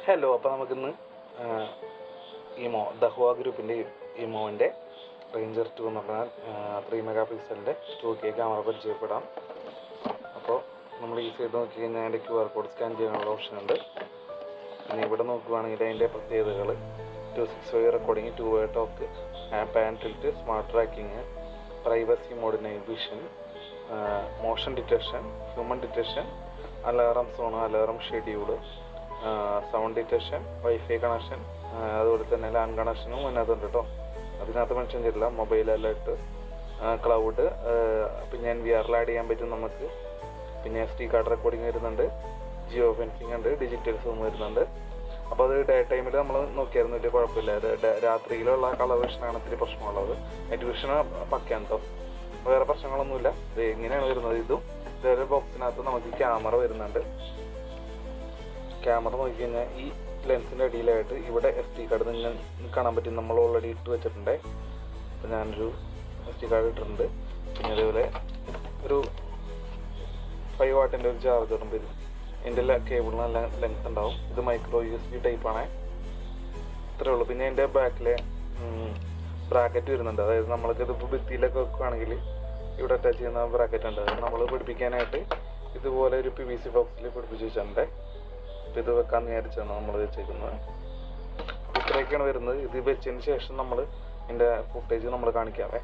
Hello, അപ്പോൾ നമുക്കിന്ന് IMO ദഹ്വ ഗ്രൂപ്പിൻ്റെ ഇമോൻ്റെ റേഞ്ചർ 2 എന്ന് പറഞ്ഞാൽ 3 മെഗാ പിക്സലിൻ്റെ 2K ക്യാമറ പരിചയപ്പെടാം. അപ്പോൾ നമ്മൾ ഈ സൈഡ് നോക്കി കഴിഞ്ഞാൽ അതിൻ്റെ QR കോഡ് സ്കാൻ ചെയ്യാനുള്ള ഓപ്ഷൻ ഉണ്ട്. പിന്നെ ഇവിടെ നോക്കുകയാണെങ്കിൽ അതിൻ്റെ പ്രത്യേകതകൾ 265 recording, 2-way talk, pan tilt, smart tracking, privacy mode, night vision, motion detection, human detection, alarm zone, alarm schedule, sound detection, wifi connection, അതുപോലെ തന്നെ ലാൻ കണക്ഷനും അതിനകത്തുണ്ട് കേട്ടോ. അതിനകത്ത് മെൻഷൻ ചെയ്തില്ല. മൊബൈൽ അലേർട്ട്, ക്ലൗഡ്, പിന്നെ VR ആഡ് ചെയ്യാൻ പറ്റും നമുക്ക്. പിന്നെ SD കാർഡ് റെക്കോർഡിങ് വരുന്നുണ്ട്, ജിയോ ഫെൻസിങ് ഉണ്ട്, ഡിജിറ്റൽ സൂം വരുന്നുണ്ട്. അപ്പോൾ അത് ഡേ ടൈമിൽ നമ്മൾ നോക്കിയായിരുന്നു, വലിയ കുഴപ്പമില്ല. അത് രാത്രിയിലുള്ള കളർ വിഷനാണ് ഇത്തിരി പ്രശ്നമുള്ളത്. നൈറ്റ് വിഷൻ പക്കയാണ് കേട്ടോ, വേറെ പ്രശ്നങ്ങളൊന്നുമില്ല. ഇത് എങ്ങനെയാണ് വരുന്നത്, ഇതും ഇതേ ബോക്സിനകത്ത് നമുക്ക് ക്യാമറ വരുന്നുണ്ട്. ക്യാമറ നോക്കിക്കഴിഞ്ഞാൽ ഈ ലെൻസിൻ്റെ അടിയിലായിട്ട് ഇവിടെ SD കാർഡ് നിങ്ങൾക്ക് കാണാൻ പറ്റും. നമ്മൾ ഓൾറെഡി ഇട്ട് വെച്ചിട്ടുണ്ട്. അപ്പോൾ ഞാനൊരു SD കാർഡ് ഇട്ടിട്ടുണ്ട്. പിന്നെ അതേപോലെ ഒരു 5 വാട്ടിൻ്റെ ഒരു ചാർജറും വരും. ഇതിൻ്റെ കേബിളിന് നല്ല ലെങ്ത് ഉണ്ടാവും. ഇത് മൈക്രോ USB ടൈപ്പാണ്. ഇത്രയേ ഉള്ളൂ. പിന്നെ അതിൻ്റെ ബാക്കിലെ ബ്രാക്കറ്റ് വരുന്നുണ്ട്. അതായത് നമ്മൾക്ക് ഇതിപ്പോൾ ഭിത്തിയിലൊക്കെ വെക്കുകയാണെങ്കിൽ ഇവിടെ അറ്റാച്ച് ചെയ്യുന്ന ബ്രാക്കറ്റ് ഉണ്ട്. അത് നമ്മൾ പിടിപ്പിക്കാനായിട്ട് ഇതുപോലെ ഒരു PVC ബോക്സിൽ പിടിപ്പിച്ച് വെച്ചിട്ടുണ്ട്. അപ്പോൾ ഇത് വെക്കാമെന്ന് വിചാരിച്ചാണ് നമ്മൾ വെച്ചേക്കുന്നത്. ഇത്രയൊക്കെയാണ് വരുന്നത്. ഇത് വെച്ചതിന് ശേഷം നമ്മൾ ഇതിൻ്റെ ഫുട്ടേജ് നമ്മൾ കാണിക്കാവേ.